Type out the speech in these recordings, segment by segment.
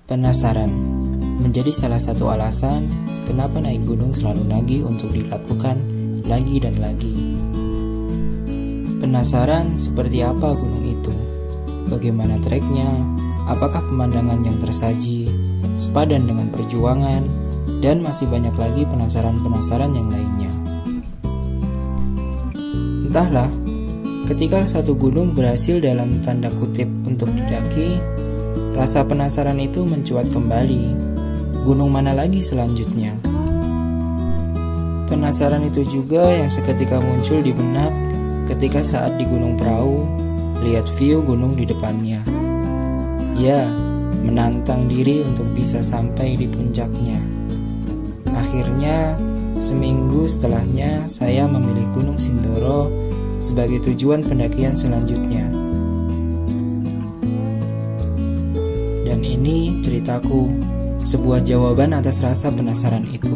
Penasaran menjadi salah satu alasan kenapa naik gunung selalu nagih untuk dilakukan lagi dan lagi. Penasaran seperti apa gunung itu, bagaimana treknya, apakah pemandangan yang tersaji sepadan dengan perjuangan, dan masih banyak lagi penasaran-penasaran yang lainnya. Entahlah, ketika satu gunung berhasil dalam tanda kutip untuk didaki, rasa penasaran itu mencuat kembali. Gunung mana lagi selanjutnya? Penasaran itu juga yang seketika muncul di benak ketika saat di Gunung Prau, lihat view gunung di depannya. Ya, menantang diri untuk bisa sampai di puncaknya. Akhirnya, seminggu setelahnya saya memilih Gunung Sindoro sebagai tujuan pendakian selanjutnya. Dan ini ceritaku, sebuah jawaban atas rasa penasaran itu.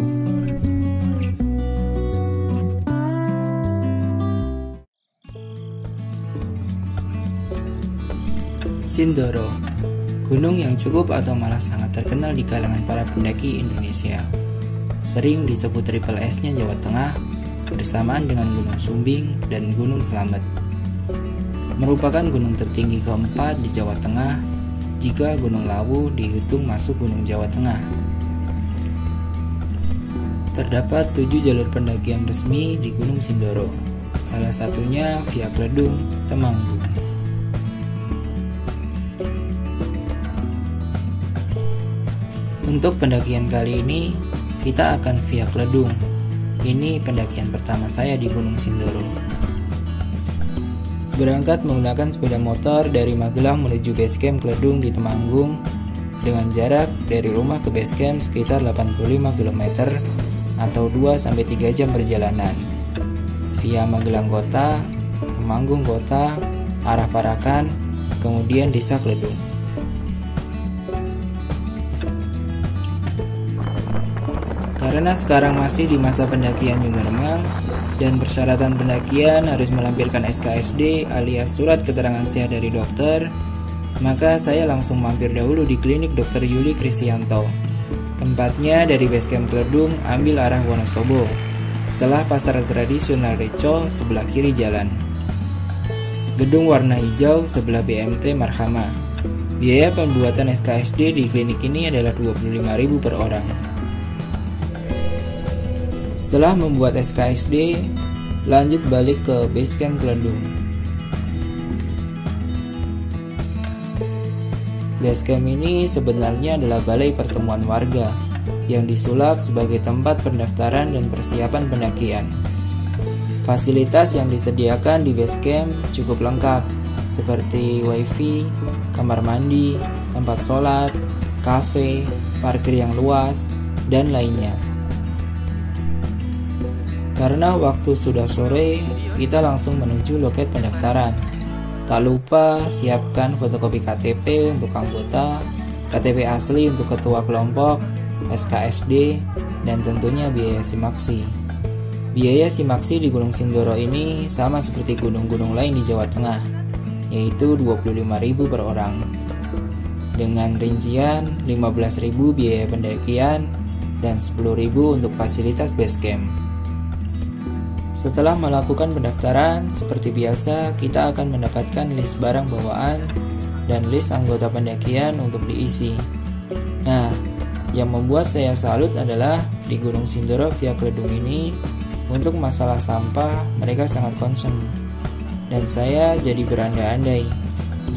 Sindoro, gunung yang cukup atau malah sangat terkenal di kalangan para pendaki Indonesia. Sering disebut Triple S-nya Jawa Tengah, bersamaan dengan Gunung Sumbing dan Gunung Slamet. Merupakan gunung tertinggi keempat di Jawa Tengah jika Gunung Lawu dihitung masuk Gunung Jawa Tengah. Terdapat 7 jalur pendakian resmi di Gunung Sindoro, salah satunya Via Kledung, Temanggung. Untuk pendakian kali ini, kita akan via Kledung. Ini pendakian pertama saya di Gunung Sindoro. Berangkat menggunakan sepeda motor dari Magelang menuju basecamp Kledung di Temanggung dengan jarak dari rumah ke basecamp sekitar 85 km atau 2-3 jam perjalanan. Via Magelang Kota, Temanggung Kota, arah Parakan, kemudian desa Kledung. Karena sekarang masih di masa pendakian new normal dan persyaratan pendakian harus melampirkan SKSD alias surat keterangan sehat dari dokter, maka saya langsung mampir dahulu di klinik Dr. Yuli Kristianto. Tempatnya dari basecamp Kledung ambil arah Wonosobo, setelah pasar tradisional Reco sebelah kiri jalan. Gedung warna hijau sebelah BMT Marhama. Biaya pembuatan SKSD di klinik ini adalah 25.000 per orang. Setelah membuat SKSD, lanjut balik ke basecamp Kledung. Basecamp ini sebenarnya adalah balai pertemuan warga yang disulap sebagai tempat pendaftaran dan persiapan pendakian. Fasilitas yang disediakan di basecamp cukup lengkap, seperti wifi, kamar mandi, tempat sholat, kafe, parkir yang luas, dan lainnya. Karena waktu sudah sore, kita langsung menuju loket pendaftaran. Tak lupa siapkan fotokopi KTP untuk anggota, KTP asli untuk ketua kelompok, SKSD, dan tentunya biaya simaksi. Biaya simaksi di Gunung Sindoro ini sama seperti gunung-gunung lain di Jawa Tengah, yaitu 25.000 per orang. Dengan rincian 15.000 biaya pendakian dan 10.000 untuk fasilitas basecamp. Setelah melakukan pendaftaran, seperti biasa kita akan mendapatkan list barang bawaan dan list anggota pendakian untuk diisi. Nah, yang membuat saya salut adalah di Gunung Sindoro via Kledung ini, untuk masalah sampah mereka sangat concern. Dan saya jadi berandai-andai,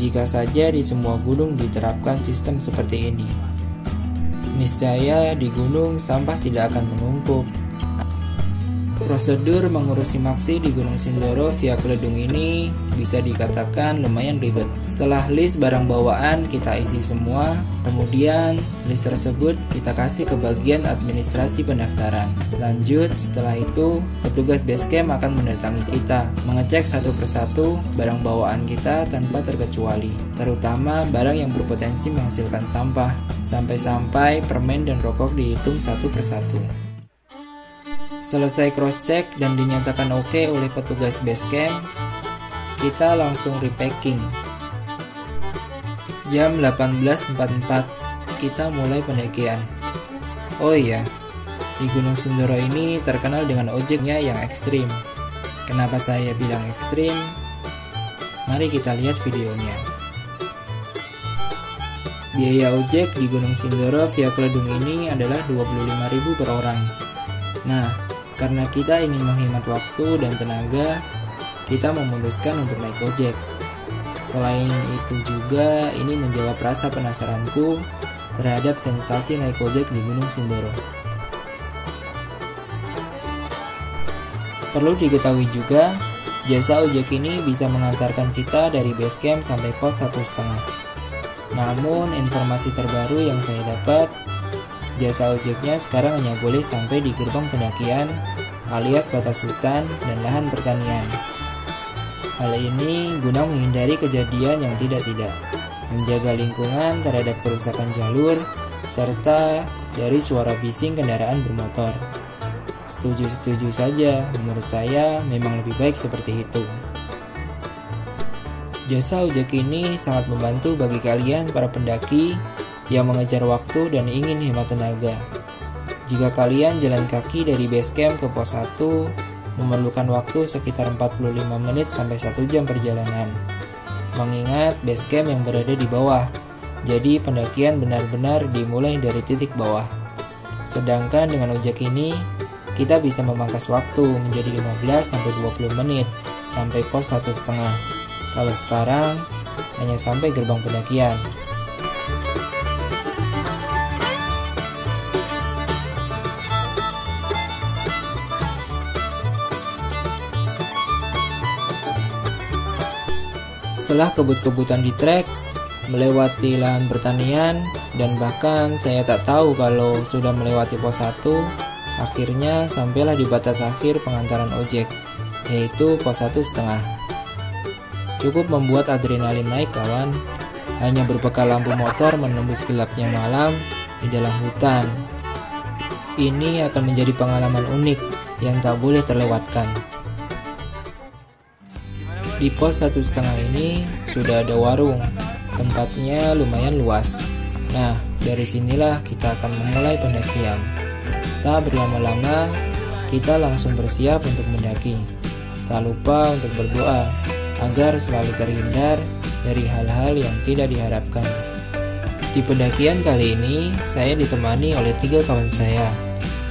jika saja di semua gunung diterapkan sistem seperti ini. Niscaya di gunung sampah tidak akan menumpuk. Prosedur mengurus simaksi di Gunung Sindoro via Kledung ini bisa dikatakan lumayan ribet. Setelah list barang bawaan kita isi semua, kemudian list tersebut kita kasih ke bagian administrasi pendaftaran. Lanjut, setelah itu petugas basecamp akan mendatangi kita, mengecek satu persatu barang bawaan kita tanpa terkecuali, terutama barang yang berpotensi menghasilkan sampah, sampai-sampai permen dan rokok dihitung satu persatu. Selesai cross-check dan dinyatakan oke oleh petugas basecamp, kita langsung repacking. Jam 18.44, kita mulai pendakian. Oh iya, di Gunung Sindoro ini terkenal dengan ojeknya yang ekstrim. Kenapa saya bilang ekstrim? Mari kita lihat videonya. Biaya ojek di Gunung Sindoro via Kledung ini adalah 25.000 per orang. Nah, karena kita ingin menghemat waktu dan tenaga, kita memutuskan untuk naik ojek. Selain itu juga, ini menjawab rasa penasaranku terhadap sensasi naik ojek di Gunung Sindoro. Perlu diketahui juga, jasa ojek ini bisa mengantarkan kita dari base camp sampai pos 1,5. Namun, informasi terbaru yang saya dapat, jasa ojeknya sekarang hanya boleh sampai di gerbang pendakian alias batas hutan dan lahan pertanian. Hal ini guna menghindari kejadian yang tidak-tidak, menjaga lingkungan terhadap kerusakan jalur, serta dari suara bising kendaraan bermotor. Setuju-setuju saja, menurut saya memang lebih baik seperti itu. Jasa ojek ini sangat membantu bagi kalian para pendaki yang mengejar waktu dan ingin hemat tenaga. Jika kalian jalan kaki dari base camp ke pos 1, memerlukan waktu sekitar 45 menit sampai 1 jam perjalanan. Mengingat base camp yang berada di bawah, jadi pendakian benar-benar dimulai dari titik bawah. Sedangkan dengan ojek ini, kita bisa memangkas waktu menjadi 15 sampai 20 menit sampai pos 1,5. Kalau sekarang hanya sampai gerbang pendakian. Setelah kebut-kebutan di trek, melewati lahan pertanian, dan bahkan saya tak tahu kalau sudah melewati pos 1, akhirnya sampailah di batas akhir pengantaran ojek, yaitu pos 1,5. Cukup membuat adrenalin naik kawan, hanya berbekal lampu motor menembus gelapnya malam di dalam hutan. Ini akan menjadi pengalaman unik yang tak boleh terlewatkan. Di pos 1,5 ini sudah ada warung, tempatnya lumayan luas. Nah, dari sinilah kita akan memulai pendakian. Tak berlama-lama, kita langsung bersiap untuk mendaki. Tak lupa untuk berdoa, agar selalu terhindar dari hal-hal yang tidak diharapkan. Di pendakian kali ini, saya ditemani oleh 3 kawan saya,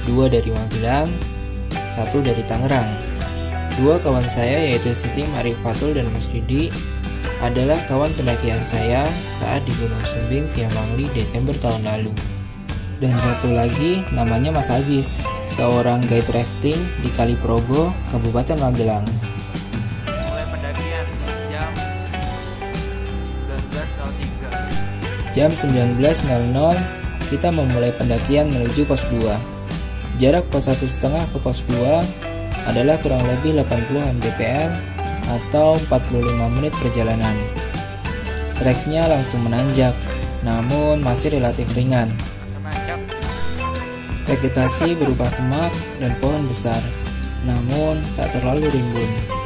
2 dari Magelang, 1 dari Tangerang. 2 kawan saya yaitu Siti Marifatul dan Mas Didi adalah kawan pendakian saya saat di Gunung Sumbing via Mangli Desember tahun lalu. Dan 1 lagi namanya Mas Aziz, seorang guide rafting di Kali Progo, Kabupaten Magelang. Mulai pendakian jam 19.00 kita memulai pendakian menuju pos 2. Jarak pos 1,5 ke pos 2 adalah kurang lebih 80 mdpl atau 45 menit perjalanan. Treknya langsung menanjak, namun masih relatif ringan. Vegetasi berupa semak dan pohon besar, namun tak terlalu rimbun.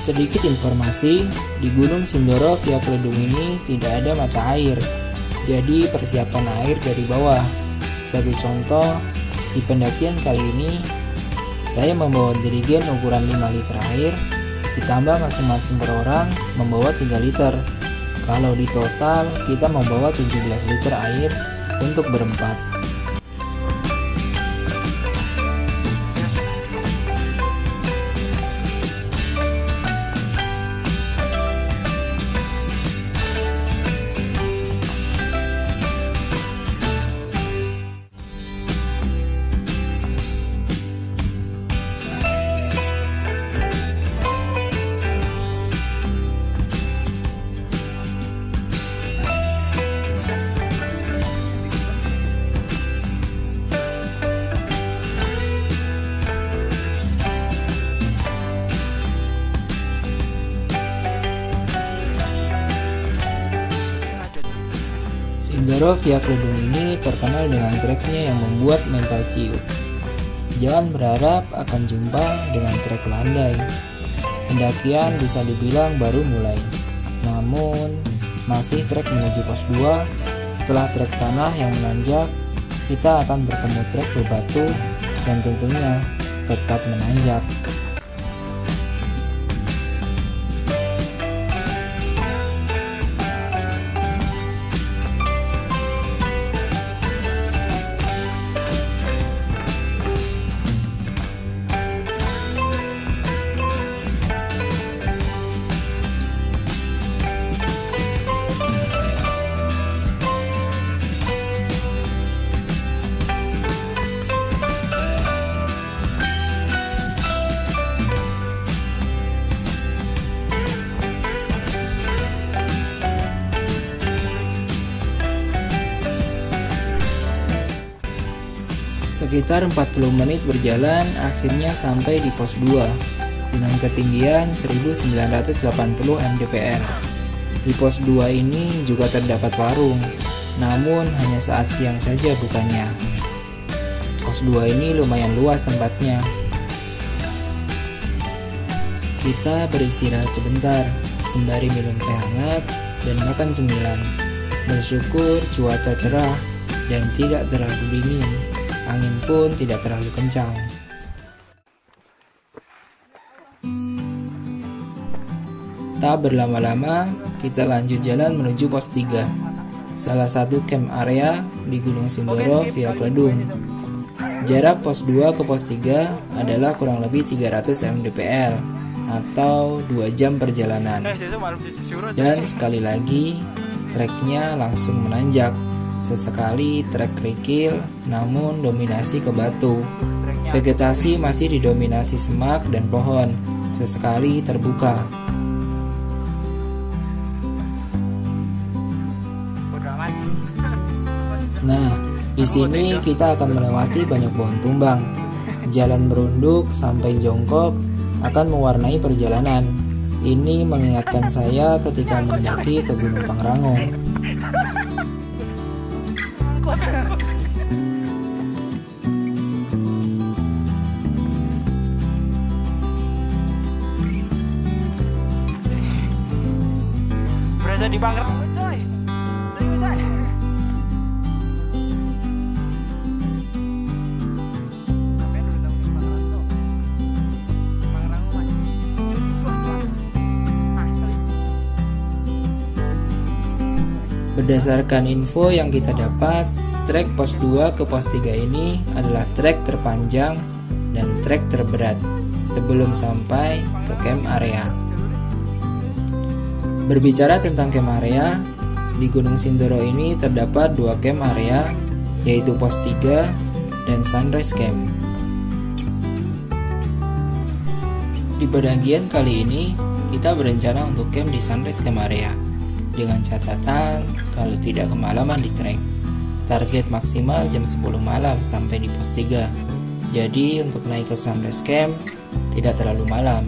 Sedikit informasi, di Gunung Sindoro via Kledung ini tidak ada mata air, jadi persiapan air dari bawah. Sebagai contoh, di pendakian kali ini, saya membawa jerigen ukuran 5 liter air, ditambah masing-masing per orang membawa 3 liter. Kalau di total, kita membawa 17 liter air untuk berempat. Sindoro via Kledung ini terkenal dengan treknya yang membuat mental ciut. Jangan berharap akan jumpa dengan trek landai. Pendakian bisa dibilang baru mulai. Namun, masih trek menuju pos 2. Setelah trek tanah yang menanjak, kita akan bertemu trek berbatu dan tentunya tetap menanjak. Sekitar 40 menit berjalan, akhirnya sampai di pos 2 dengan ketinggian 1980 mdpl. Di pos 2 ini juga terdapat warung, namun hanya saat siang saja bukanya. Pos 2 ini lumayan luas tempatnya. Kita beristirahat sebentar, sembari minum teh hangat dan makan cemilan. Bersyukur cuaca cerah dan tidak terlalu dingin. Angin pun tidak terlalu kencang. Tak berlama-lama, kita lanjut jalan menuju pos 3, salah satu camp area di Gunung Sindoro via Kledung. Jarak pos 2 ke pos 3 adalah kurang lebih 300 mdpl atau 2 jam perjalanan. Dan sekali lagi, treknya langsung menanjak. Sesekali trek kerikil, namun dominasi ke batu. Vegetasi masih didominasi semak dan pohon, sesekali terbuka. Nah, di sini kita akan melewati banyak pohon tumbang. Jalan merunduk sampai jongkok akan mewarnai perjalanan. Ini mengingatkan saya ketika mendaki ke Gunung Pangrango. Berasa di Pangrango coy. Seriusan. Berdasarkan info yang kita dapat, trek pos 2 ke pos 3 ini adalah trek terpanjang dan trek terberat sebelum sampai ke camp area. Berbicara tentang camp area, di Gunung Sindoro ini terdapat 2 camp area, yaitu pos 3 dan Sunrise Camp. Di pendakian kali ini, kita berencana untuk camp di Sunrise Camp area, dengan catatan kalau tidak kemalaman di trek. Target maksimal jam 10 malam sampai di pos 3. Jadi untuk naik ke Sunrise Camp tidak terlalu malam.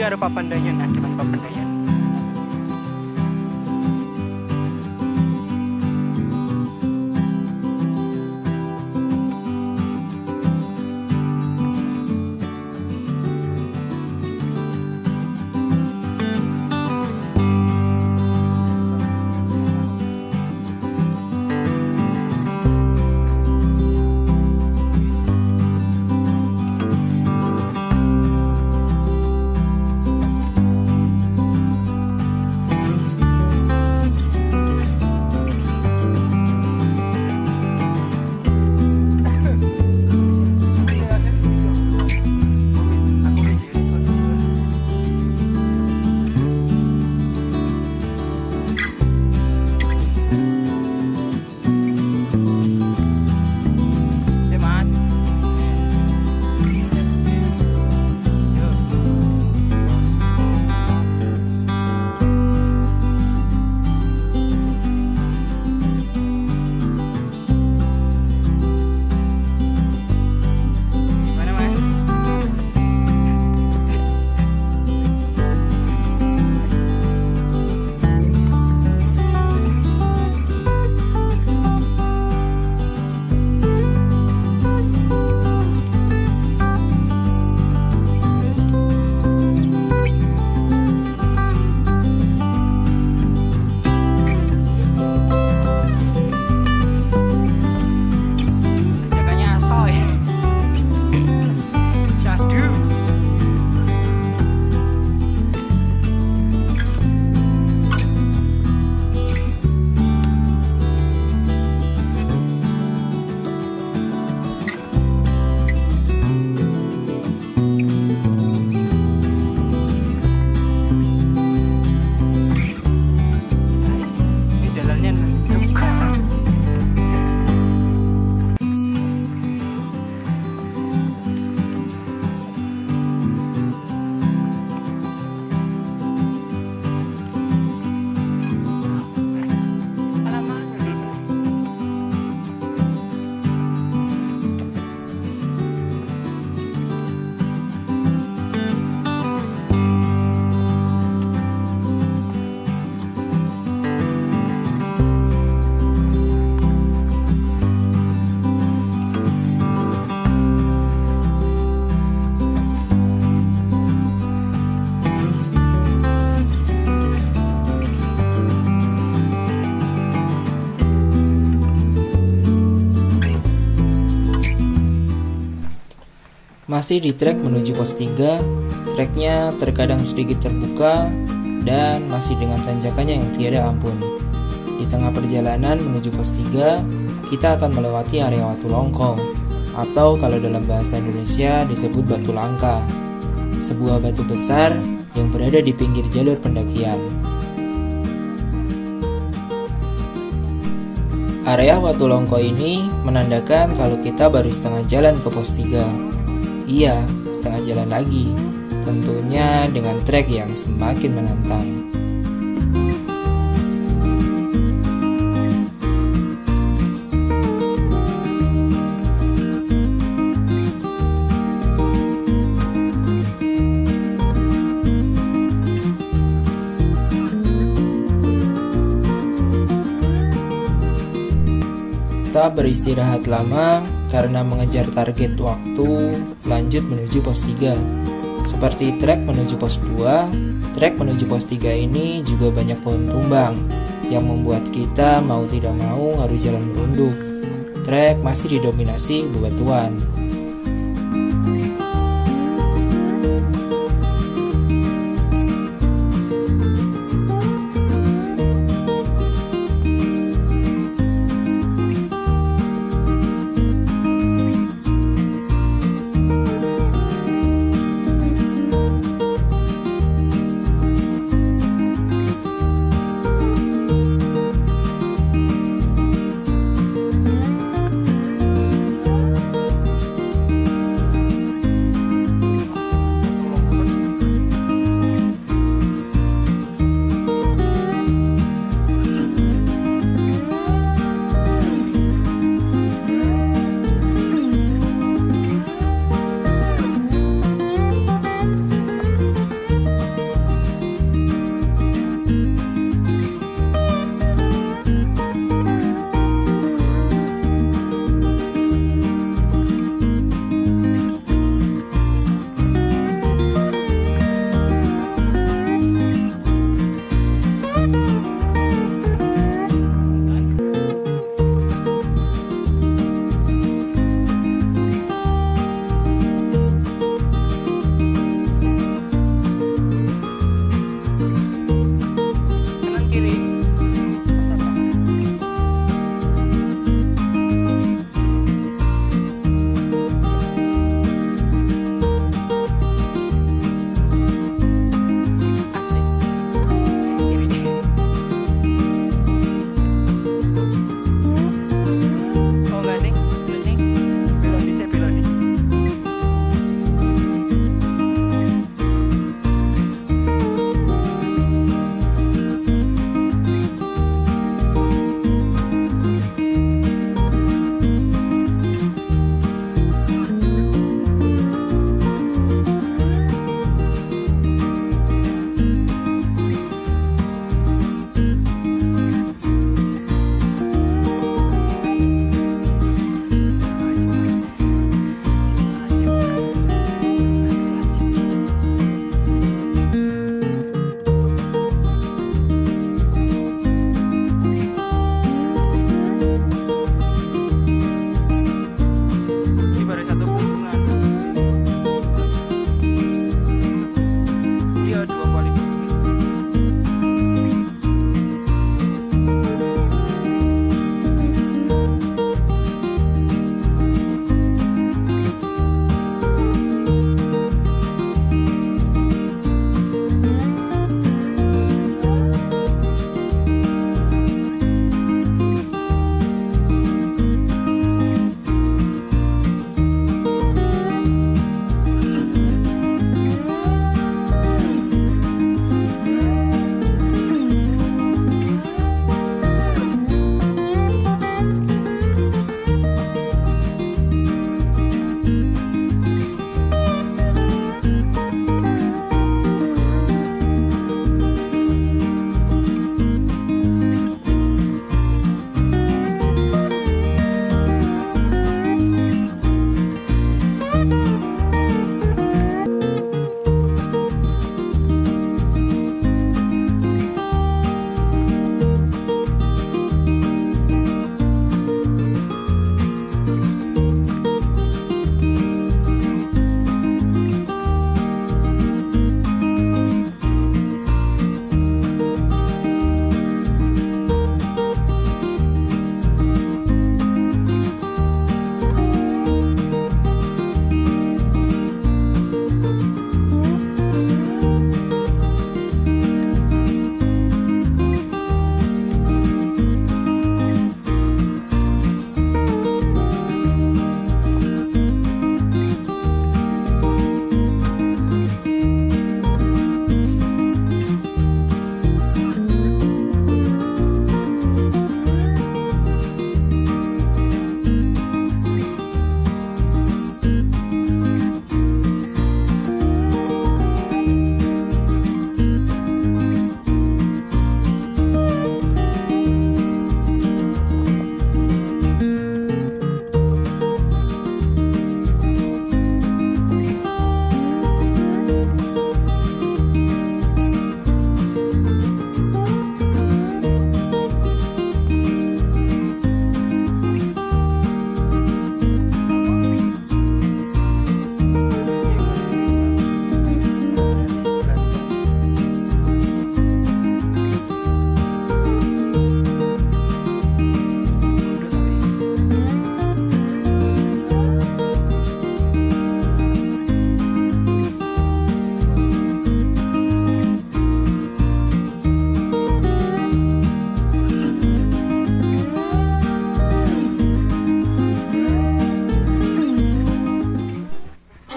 ada Papandayan, Ancaman Papandayan. Masih di trek menuju pos 3, treknya terkadang sedikit terbuka dan masih dengan tanjakannya yang tiada ampun. Di tengah perjalanan menuju pos 3, kita akan melewati area Watu Longkong, atau kalau dalam bahasa Indonesia disebut Batu Langka, sebuah batu besar yang berada di pinggir jalur pendakian. Area Watu Longko ini menandakan kalau kita baru setengah jalan ke pos 3. Iya, setengah jalan lagi. Tentunya dengan trek yang semakin menantang. Kita beristirahat lama karena mengejar target waktu, lanjut menuju pos 3. Seperti trek menuju pos 2, trek menuju pos 3 ini juga banyak pohon tumbang yang membuat kita mau tidak mau harus jalan merunduk. Trek masih didominasi bebatuan.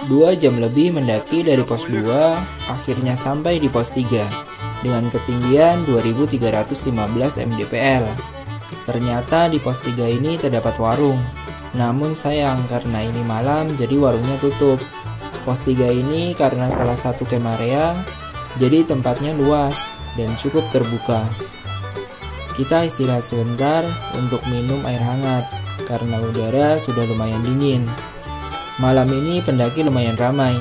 2 jam lebih mendaki dari pos 2, akhirnya sampai di pos 3 dengan ketinggian 2315 mdpl. Ternyata di pos 3 ini terdapat warung, namun sayang karena ini malam jadi warungnya tutup. Pos 3 ini karena salah satu camp area, jadi tempatnya luas dan cukup terbuka. Kita istirahat sebentar untuk minum air hangat karena udara sudah lumayan dingin. Malam ini pendaki lumayan ramai,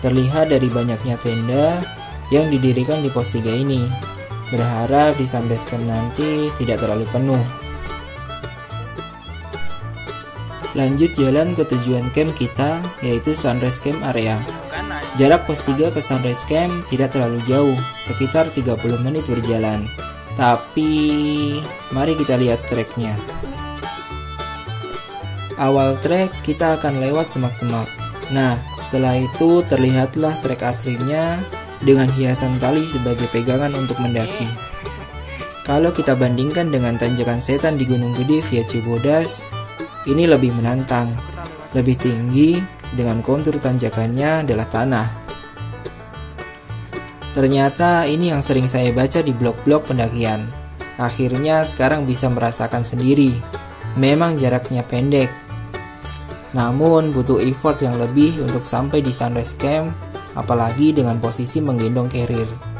terlihat dari banyaknya tenda yang didirikan di pos 3 ini. Berharap di sunrise camp nanti tidak terlalu penuh. Lanjut jalan ke tujuan camp kita, yaitu sunrise camp area. Jarak pos 3 ke sunrise camp tidak terlalu jauh, sekitar 30 menit berjalan. Tapi mari kita lihat treknya. Awal trek kita akan lewat semak-semak. Nah, setelah itu terlihatlah trek aslinya dengan hiasan tali sebagai pegangan untuk mendaki. Kalau kita bandingkan dengan tanjakan setan di Gunung Gede via Cibodas, ini lebih menantang, lebih tinggi dengan kontur tanjakannya adalah tanah. Ternyata ini yang sering saya baca di blog-blog pendakian. Akhirnya sekarang bisa merasakan sendiri. Memang jaraknya pendek, namun butuh effort yang lebih untuk sampai di sunrise camp, apalagi dengan posisi menggendong carrier.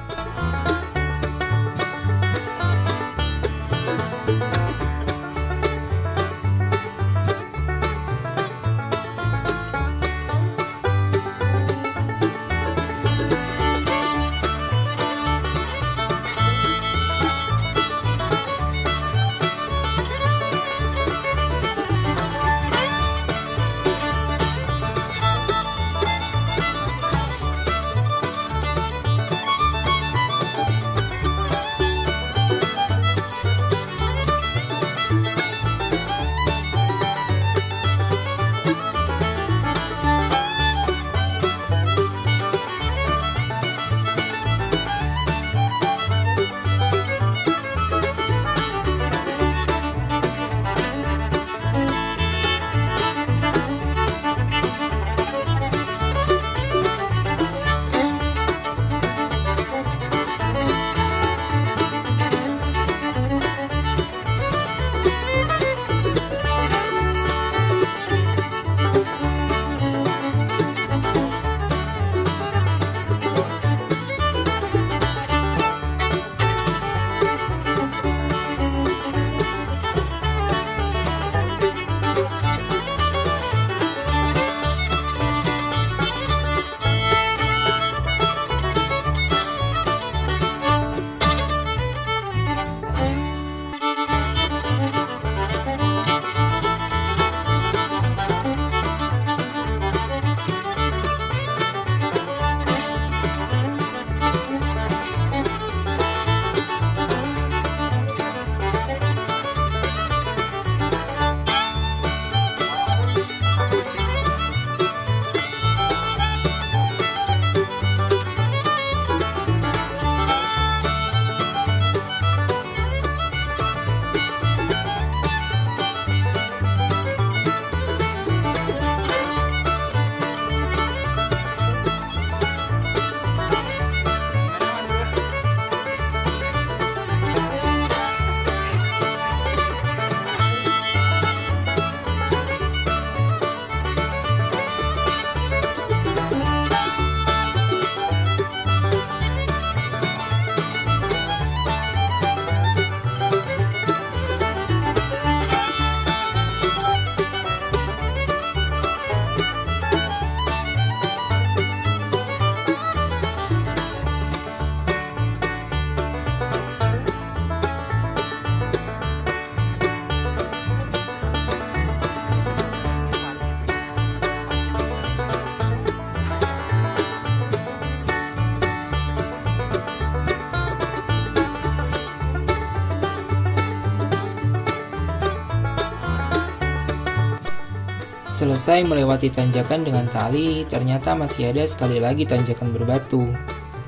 Selesai melewati tanjakan dengan tali, ternyata masih ada sekali lagi tanjakan berbatu.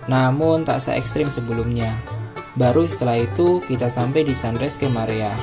Namun tak se-ekstrim sebelumnya. Baru setelah itu kita sampai di sunrise camp area.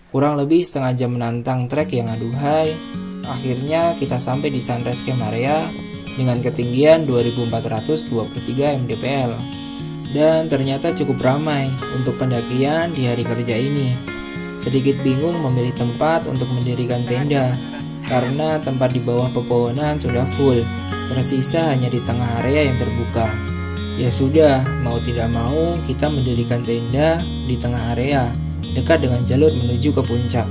Kurang lebih setengah jam menantang trek yang aduhai, akhirnya kita sampai di Sunrise Camp Area dengan ketinggian 2423 mdpl. Dan ternyata cukup ramai untuk pendakian di hari kerja ini. Sedikit bingung memilih tempat untuk mendirikan tenda, karena tempat di bawah pepohonan sudah full, tersisa hanya di tengah area yang terbuka. Ya sudah, mau tidak mau kita mendirikan tenda di tengah area, dekat dengan jalur menuju ke puncak.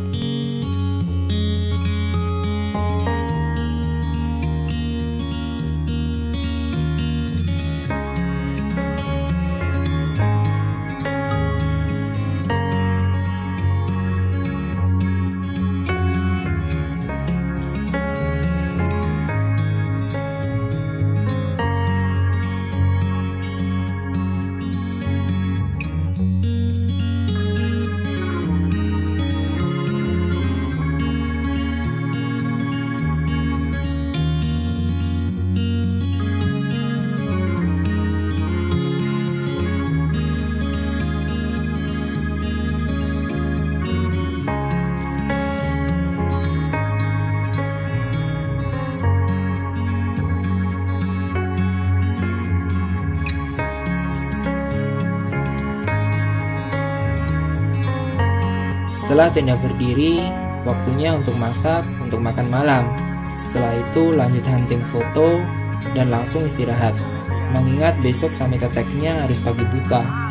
Setelah tenda berdiri, waktunya untuk masak untuk makan malam. Setelah itu lanjut hunting foto dan langsung istirahat. Mengingat besok summit attack-nya harus pagi buta.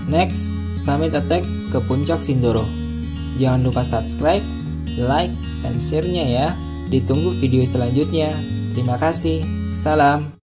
Next, summit attack ke puncak Sindoro. Jangan lupa subscribe, like, dan share-nya ya. Ditunggu video selanjutnya. Terima kasih. Salam.